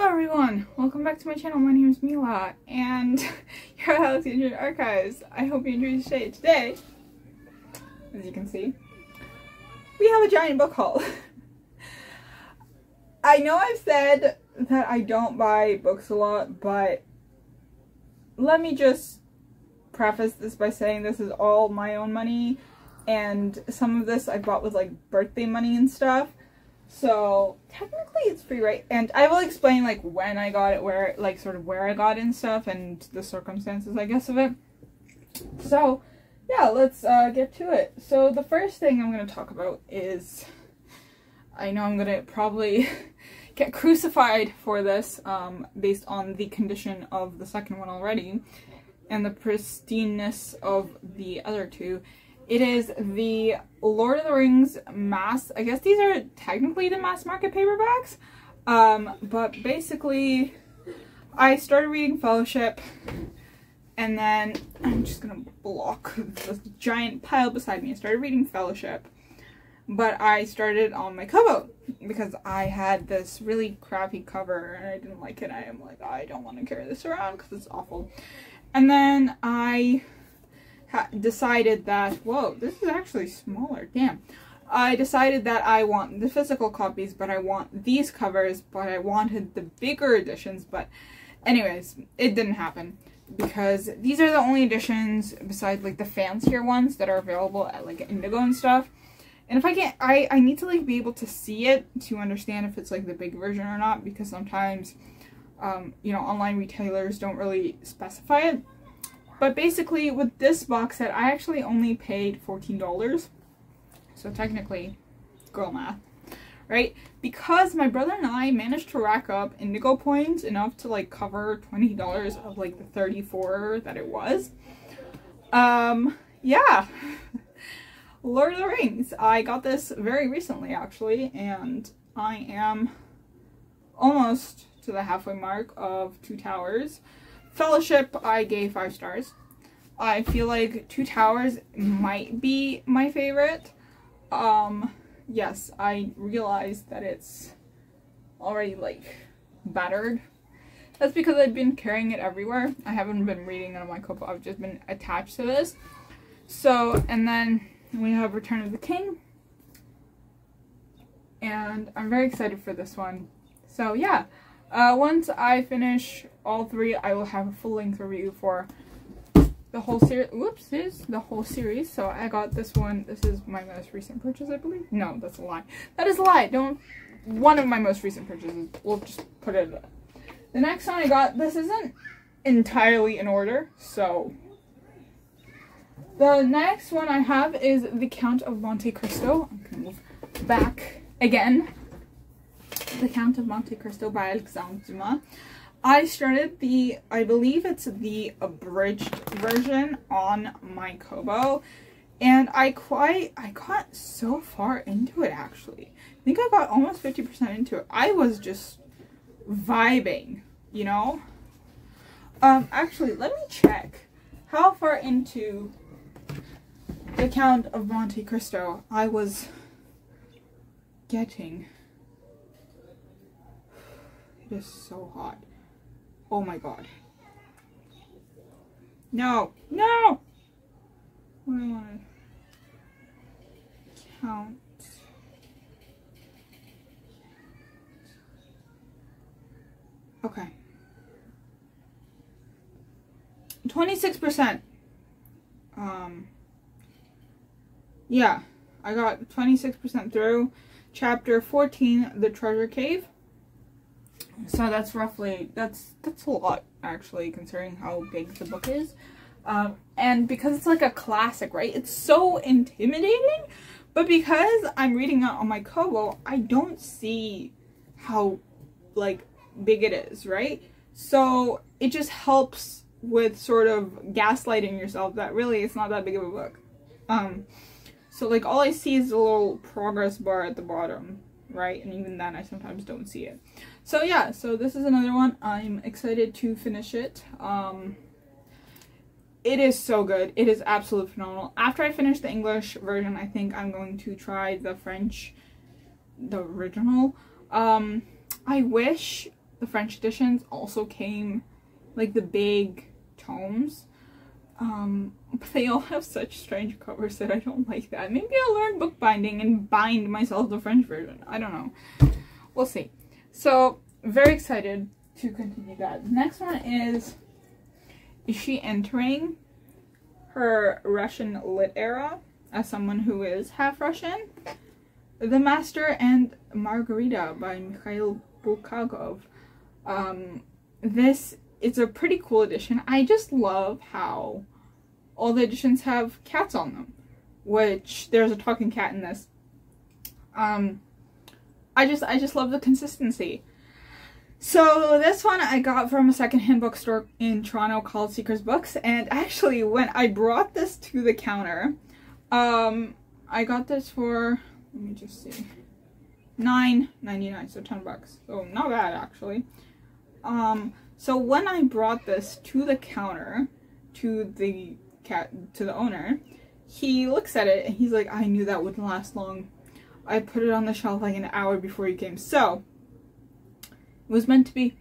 Hello everyone, welcome back to my channel. My name is Mila and you're at Alexandrian Archives. I hope you enjoyed the day. Today, as you can see, we have a giant book haul. I know I've said that I don't buy books a lot, but let me just preface this by saying this is all my own money, and some of this I bought with like birthday money and stuff. So technically it's free, right? And I will explain like when I got it, where, like sort of where I got it and stuff, and the circumstances, I guess, of it. So yeah, let's get to it. So the first thing I'm going to talk about is, I know I'm going to probably get crucified for this based on the condition of the second one already and the pristineness of the other two. It is the Lord of the Rings mass, I guess these are technically the mass market paperbacks, but basically I started reading Fellowship, and then I'm just gonna block this giant pile beside me. I started reading Fellowship, but I started on my Kobo because I had this really crappy cover and I didn't like it. I am like, I don't want to carry this around because it's awful. And then I decided that, whoa, this is actually smaller, damn. I decided that I want the physical copies, but I want these covers, but I wanted the bigger editions. But anyways, it didn't happen because these are the only editions besides like the fancier ones that are available at like Indigo and stuff. And if I can't, I need to like be able to see it to understand if it's like the big version or not, because sometimes you know, online retailers don't really specify it. But basically, with this box set, I actually only paid $14. So technically, girl math, right? Because my brother and I managed to rack up Indigo points enough to like cover $20 of like the $34 that it was. Yeah. Lord of the Rings. I got this very recently, actually, and I am almost to the halfway mark of Two Towers. Fellowship, I gave 5 stars. I feel like Two Towers might be my favorite. Yes, I realized that it's already like battered. That's because I've been carrying it everywhere. I haven't been reading it on my Kobo. I've just been attached to this. So, and then we have Return of the King. And I'm very excited for this one. So yeah. Once I finish all 3, I will have a full-length review for the whole series. Whoops, the whole series. So I got this one. This is my most recent purchase, I believe. No, that's a lie. That is a lie. One of my most recent purchases. We'll just put it. The next one I got. This isn't entirely in order. So the next one I have is The Count of Monte Cristo. I'm gonna move back again. The Count of Monte Cristo by Alexandrian. I started I believe it's the abridged version on my Kobo, and I got so far into it, actually. I think I got almost 50% into it. I was just vibing, you know? Actually, let me check how far into The Count of Monte Cristo I was getting. It is so hot. Oh my god. No! No! What do I want to count? Okay. 26%. Yeah. I got 26% through. Chapter 14, The Treasure Cave. So that's roughly, that's a lot, actually, considering how big the book is. And because it's like a classic, right? It's so intimidating, but because I'm reading it on my Kobo, I don't see how, like, big it is, right? So it just helps with sort of gaslighting yourself that really it's not that big of a book. So, like, all I see is a little progress bar at the bottom, right? And even then, I sometimes don't see it. So yeah, so this is another one. I'm excited to finish it. It is so good. It is absolutely phenomenal. After I finish the English version, I think I'm going to try the French, the original. I wish the French editions also came, like, the big tomes. But they all have such strange covers that I don't like that. Maybe I'll learn bookbinding and bind myself the French version. I don't know. We'll see. So, very excited to continue that. The next one is she entering her Russian lit era as someone who is half Russian? The Master and Margarita by Mikhail Bulgakov. This is a pretty cool edition. I just love how all the editions have cats on them, which there's a talking cat in this. I just love the consistency. So this one I got from a secondhand bookstore in Toronto called Seekers Books, and actually when I brought this to the counter, I got this for, let me just see, $9.99, so $10, so not bad actually. So when I brought this to the counter to the owner, he looks at it and he's like, I knew that wouldn't last long. I put it on the shelf like an hour before you came. So it was meant to be.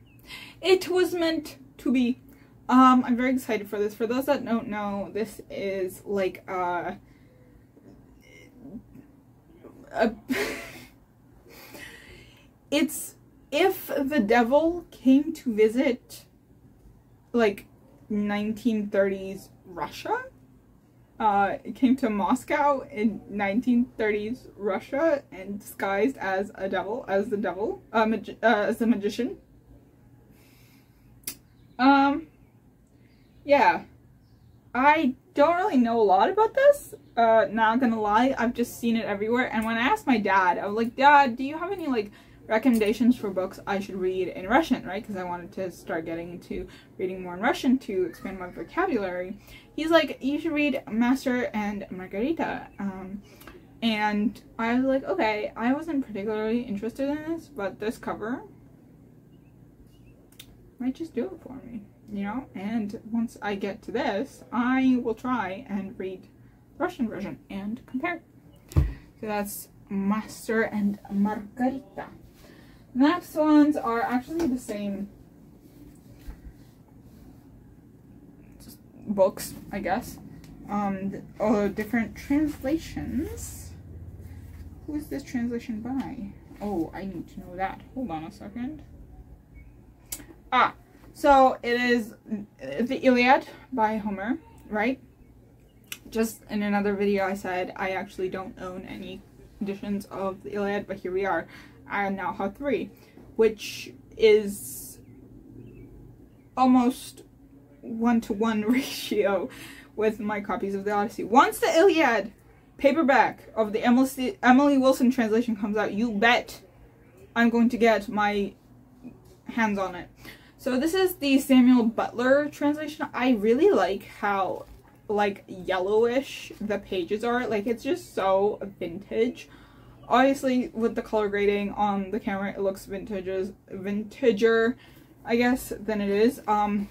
It was meant to be. I'm very excited for this. For those that don't know, this is like it's if the devil came to visit like 1930s Russia. It came to Moscow in 1930s Russia and disguised as a devil, as the devil, as a magician. Yeah, I don't really know a lot about this, not gonna lie. I've just seen it everywhere, and when I asked my dad, I was like, Dad, do you have any like recommendations for books I should read in Russian, right? Because I wanted to start getting into reading more in Russian to expand my vocabulary. He's like, you should read Master and Margarita. And I was like, okay, I wasn't particularly interested in this, but this cover might just do it for me, you know? And once I get to this, I will try and read the Russian version and compare. So that's Master and Margarita. The next ones are actually the same books, I guess. Different translations. Who is this translation by? Oh, I need to know that. Hold on a second. So it is the Iliad by Homer, right? Just in another video I said I actually don't own any editions of the Iliad, but here we are. I now have 3, which is almost 1-to-1 ratio with my copies of the Odyssey. Once the Iliad paperback of the Emily Wilson translation comes out, you bet I'm going to get my hands on it. So this is the Samuel Butler translation. I really like how like yellowish the pages are. Like, it's just so vintage. Obviously, with the color grading on the camera, it looks vintager, I guess, than it is. Trying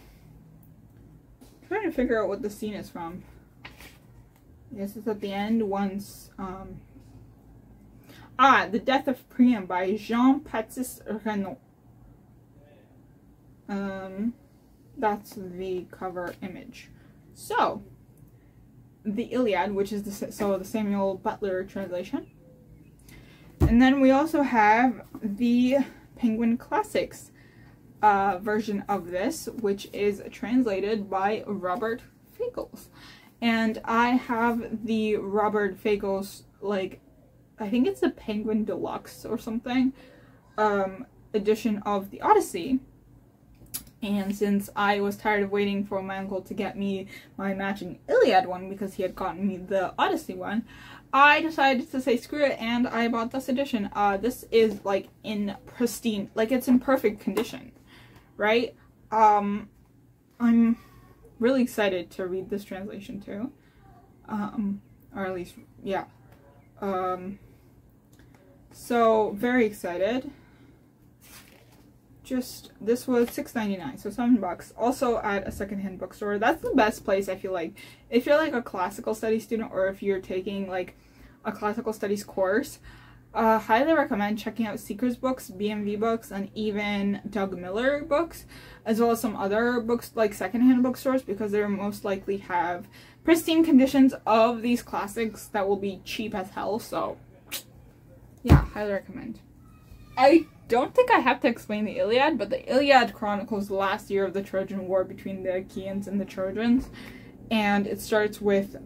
to figure out what the scene is from. I guess it's at the end once, The Death of Priam by Jean-Baptiste Renaud. That's the cover image. So, the Iliad, which is the Samuel Butler translation. And then we also have the Penguin Classics version of this, which is translated by Robert Fagles. And I have the Robert Fagles, like, I think it's the Penguin Deluxe or something, edition of the Odyssey. And since I was tired of waiting for my uncle to get me my matching Iliad one because he had gotten me the Odyssey one, I decided to say screw it, and I bought this edition. This is like in pristine, like it's in perfect condition, right? I'm really excited to read this translation too, or at least, yeah. So very excited. Just, this was $6.99, so $7. Also at a secondhand bookstore. That's the best place, I feel like. If you're like a classical studies student, or if you're taking like a classical studies course, highly recommend checking out Seeker's books, BMV books, and even Doug Miller books, as well as some other books like secondhand bookstores, because they most likely have pristine conditions of these classics that will be cheap as hell. So yeah, highly recommend. I don't think I have to explain the Iliad, but the Iliad chronicles the last year of the Trojan War between the Achaeans and the Trojans, and it starts with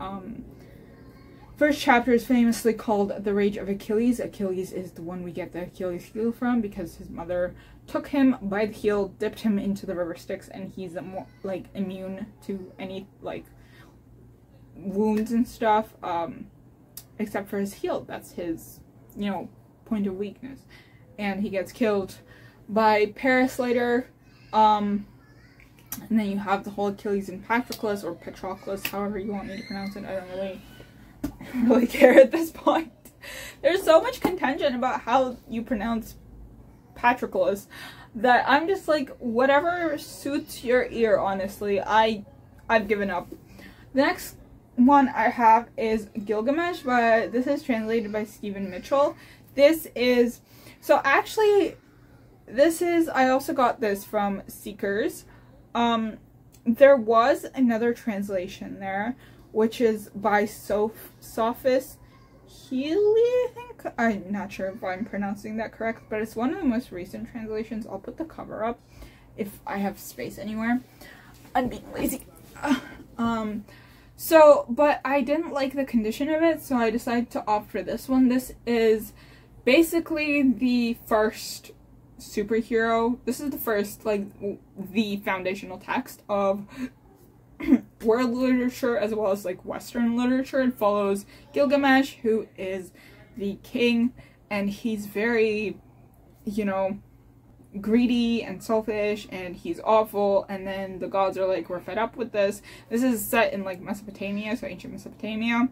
first chapter is famously called The Rage of Achilles. Achilles is the one we get the Achilles heel from, because his mother took him by the heel, dipped him into the river Styx, and he's more like immune to any like wounds and stuff, except for his heel. That's his, you know, point of weakness. And he gets killed by Paris later. And then you have the whole Achilles and Patroclus, or Patroclus, however you want me to pronounce it. I don't really care at this point. There's so much contention about how you pronounce Patroclus that I'm just like, whatever suits your ear, honestly. I've given up. The next one I have is Gilgamesh, but this is translated by Stephen Mitchell. This is, so actually, this is, I also got this from Seekers. There was another translation there, which is by Sophus Healy, I think. I'm not sure if I'm pronouncing that correct, but it's one of the most recent translations. I'll put the cover up if I have space anywhere. I'm being lazy. So, but I didn't like the condition of it, so I decided to opt for this one. This is basically the first superhero. This is the first, like, the foundational text of world literature as well as like Western literature. It follows Gilgamesh, who is the king, and he's very, you know, greedy and selfish, and he's awful, and then the gods are like, we're fed up with this. This is set in like Mesopotamia, so ancient Mesopotamia.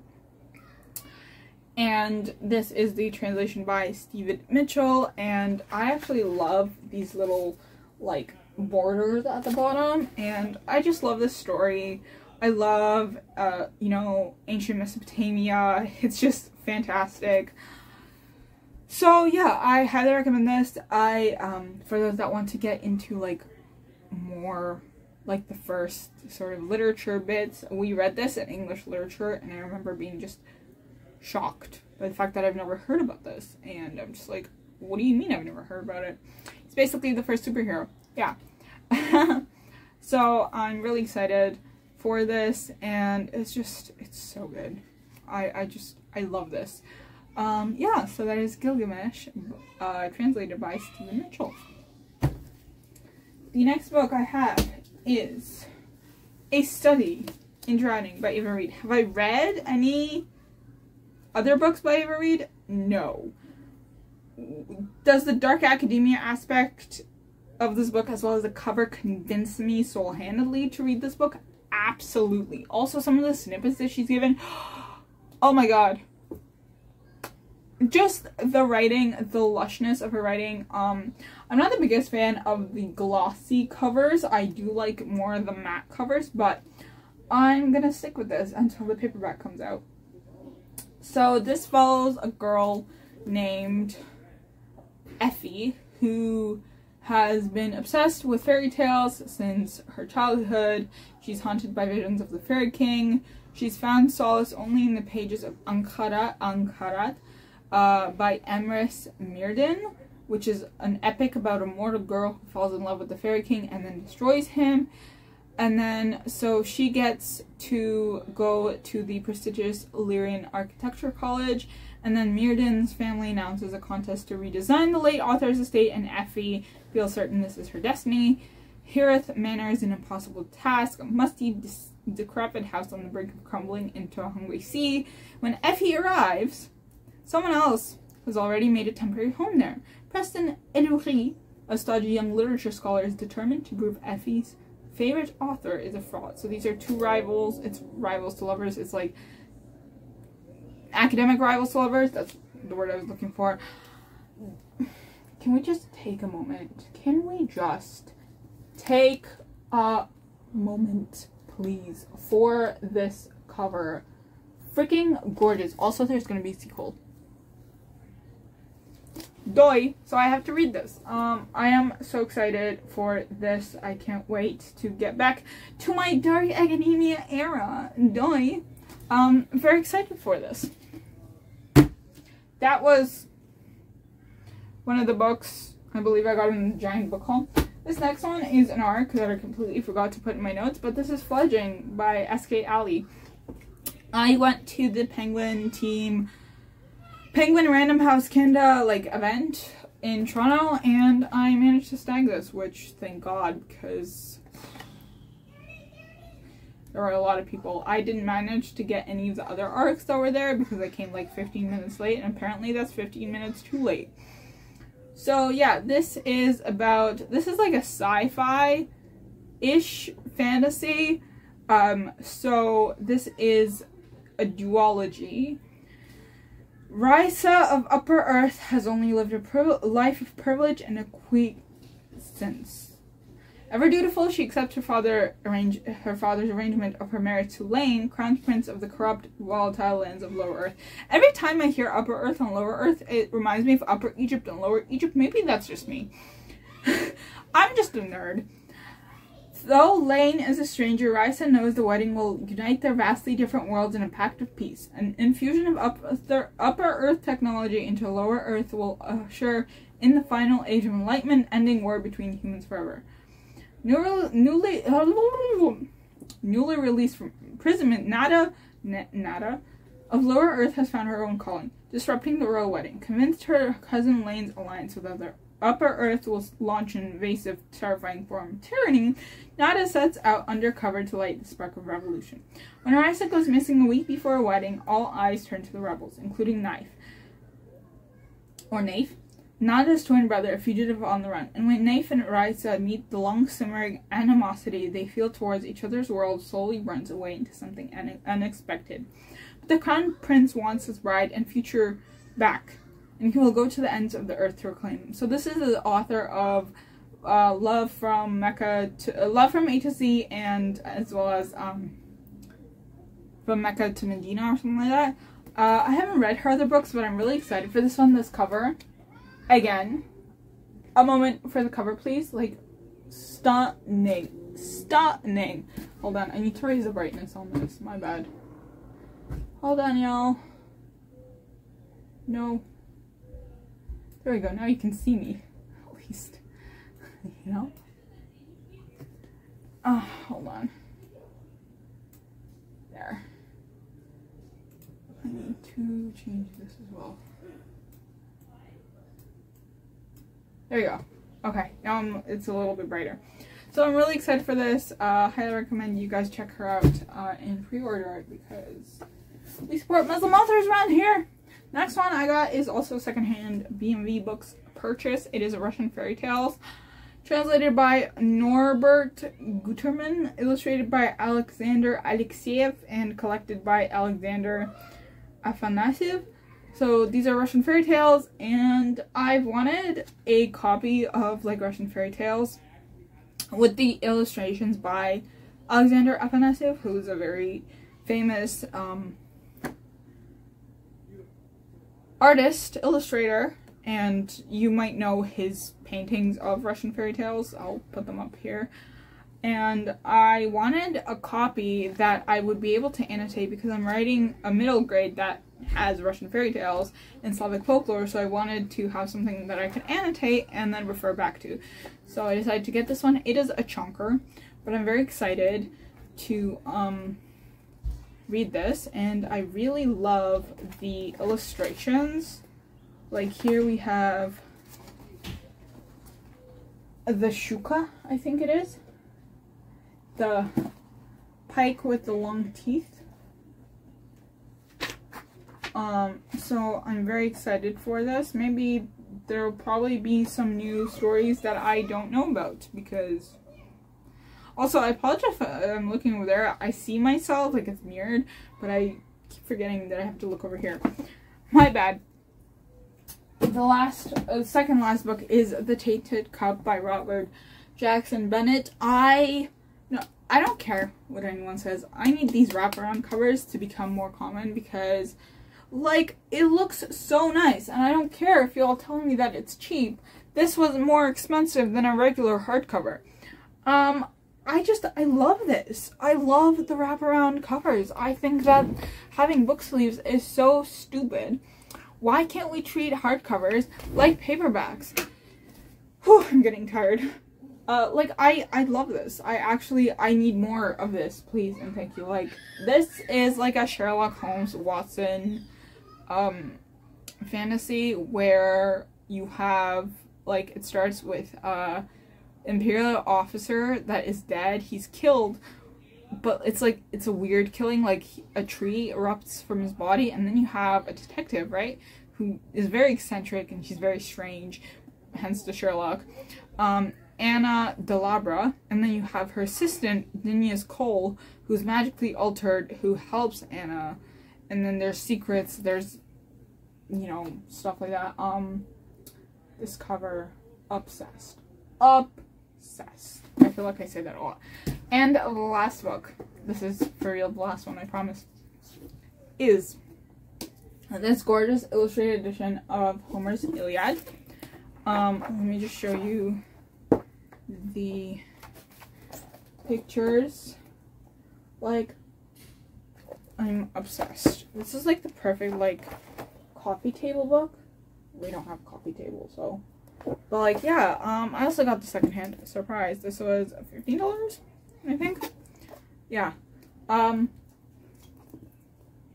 And this is the translation by Stephen Mitchell, and I actually love these little like borders at the bottom, and I just love this story. I love, you know, ancient Mesopotamia. It's just fantastic. So yeah, I highly recommend this. For those that want to get into like more like the first sort of literature bits, we read this in English literature, and I remember being just shocked by the fact that I've never heard about this, and I'm just like, what do you mean I've never heard about it? It's basically the first superhero. Yeah. So I'm really excited for this, and it's so good. I love this. Yeah, so that is Gilgamesh, translated by Stephen Mitchell. The next book I have is A Study in Drowning by Ava Reid. Have I read any other books by Ava Reid? No. Does the dark academia aspect of this book, as well as the cover, convince me soul-handedly to read this book? Absolutely. Also, some of the snippets that she's given, oh my god. Just the writing, the lushness of her writing. I'm not the biggest fan of the glossy covers. I do like more of the matte covers, but I'm gonna stick with this until the paperback comes out. So this follows a girl named Effie, who has been obsessed with fairy tales since her childhood. She's haunted by visions of the Fairy King. She's found solace only in the pages of Ankarat by Emrys Myrddin, which is an epic about a mortal girl who falls in love with the Fairy King and then destroys him. And then, so she gets to go to the prestigious Illyrian Architecture College, and then Myrddin's family announces a contest to redesign the late author's estate, and Effie feels certain this is her destiny. Hirith Manor is an impossible task, a musty, decrepit house on the brink of crumbling into a hungry sea. When Effie arrives, someone else has already made a temporary home there. Preston Eloury, a stodgy young literature scholar, is determined to prove Effie's favorite author is a fraud. So these are two rivals. It's rivals to lovers. It's like academic rivals to lovers. That's the word I was looking for. Can we just take a moment? Can we just take a moment, please, for this cover? Freaking gorgeous. Also, there's going to be a sequel. Doi. So I have to read this. I am so excited for this. I can't wait to get back to my dark academia era. Doi. Very excited for this. That was one of the books I believe I got in the giant book haul. This next one is an arc that I completely forgot to put in my notes, but this is Fledging by S.K. Alley. I went to the Penguin Random House Canada event in Toronto, and I managed to snag this, which thank God, because there were a lot of people. I didn't manage to get any of the other arcs that were there because I came 15 minutes late, and apparently that's 15 minutes too late. So yeah, this is like a sci-fi-ish fantasy. So this is a duology. Risa of Upper Earth has only lived a life of privilege and acquiescence. Ever dutiful, she accepts her father's arrangement of her marriage to Lane, crown prince of the corrupt, volatile lands of Lower Earth. Every time I hear Upper Earth and Lower Earth, it reminds me of Upper Egypt and Lower Egypt. Maybe that's just me. I'm just a nerd. Though Lane is a stranger, Risa knows the wedding will unite their vastly different worlds in a pact of peace. An infusion of Upper Earth technology into Lower Earth will assure, in the final age of enlightenment, ending war between humans forever. Newly released from imprisonment, Nada of Lower Earth has found her own calling, disrupting the royal wedding. Convinced her cousin Lane's alliance with Upper Earth will launch an invasive, terrifying form of tyranny, Nada sets out undercover to light the spark of revolution. When Risa goes missing a week before a wedding, all eyes turn to the rebels, including Naif, Nada's twin brother, a fugitive on the run. And when Naif and Risa meet, the long-simmering animosity they feel towards each other's world slowly runs away into something unexpected. But the crown prince wants his bride and future back, and he will go to the ends of the earth to reclaim them. So this is the author of Love from A to Z, and as well as From Mecca to Medina or something like that. I haven't read her other books, but I'm really excited for this one. This cover. Again, a moment for the cover, please. Stunning. Stunning. Hold on, I need to raise the brightness on this. My bad. Hold on, y'all. No. There we go. Now you can see me. At least. You know? Hold on. There. I need to change this as well. There you go. Okay, now it's a little bit brighter. So I'm really excited for this. Highly recommend you guys check her out and pre-order it because we support Muslim authors around here. Next one I got is also secondhand BMV books purchase. It is a Russian fairy tales, translated by Norbert Guterman, illustrated by Alexander Alexeyev, and collected by Alexander Afanasyev. So these are Russian fairy tales, and I've wanted a copy of Russian fairy tales with the illustrations by Alexander Afanasyev, who's a very famous artist, illustrator, and you might know his paintings of Russian fairy tales. I'll put them up here. And I wanted a copy that I would be able to annotate because I'm writing a middle grade that has Russian fairy tales and Slavic folklore, so I wanted to have something that I could annotate and then refer back to. So I decided to get this one. It is a chunker, but I'm very excited to read this, and I really love the illustrations. Here we have the shuka, I think it is. The pike with the long teeth. So I'm very excited for this. Maybe there will probably be some new stories that I don't know about, because also I apologize if I'm looking over there. I see myself it's mirrored, but I keep forgetting that I have to look over here. My bad. The second last book is The Tainted Cup by Robert Jackson Bennett. I don't care what anyone says. I need these wraparound covers to become more common because Like, it looks so nice, and I don't care if y'all telling me that it's cheap. This was more expensive than a regular hardcover. I love this. I love the wraparound covers. I think that having book sleeves is so stupid. Why can't we treat hardcovers like paperbacks? Whew, I'm getting tired. Like, I love this. I need more of this, please and thank you. Like, this is like a Sherlock Holmes Watson, fantasy where you have, like, it starts with, Imperial officer that is dead. He's killed, but it's like, it's a weird killing, like a tree erupts from his body, and then you have a detective, right, who is very eccentric and she's very strange, hence the Sherlock, Anna Delabra, and then you have her assistant, Dinius Cole, who's magically altered, who helps Anna, and then there's secrets, there's, you know, stuff like that. This cover, obsessed. I feel like I say that a lot. And the last book, this is for real the last one, I promise, is this gorgeous illustrated edition of Homer's Iliad. Let me just show you the pictures. Like, I'm obsessed. This is like the perfect, like, coffee table book. We don't have a coffee table, so. But, like, yeah, I also got the secondhand. Surprise. This was $15, I think. Yeah.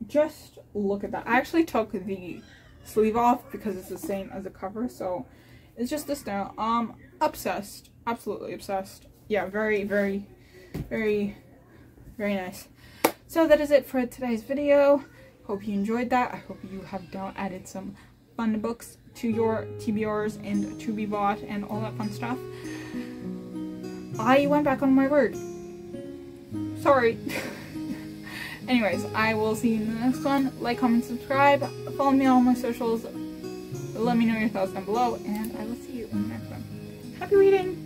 Just look at that. I actually took the sleeve off because it's the same as the cover, so it's just this now. Obsessed. Absolutely obsessed. Yeah, very, very, very, very nice. So that is it for today's video. Hope you enjoyed that. I hope you have now added some fun books to your TBRs and to be bought and all that fun stuff. I went back on my word. Sorry. Anyways, I will see you in the next one. Like, comment, subscribe. Follow me on all my socials. Let me know your thoughts down below, and I will see you in the next one. Happy reading!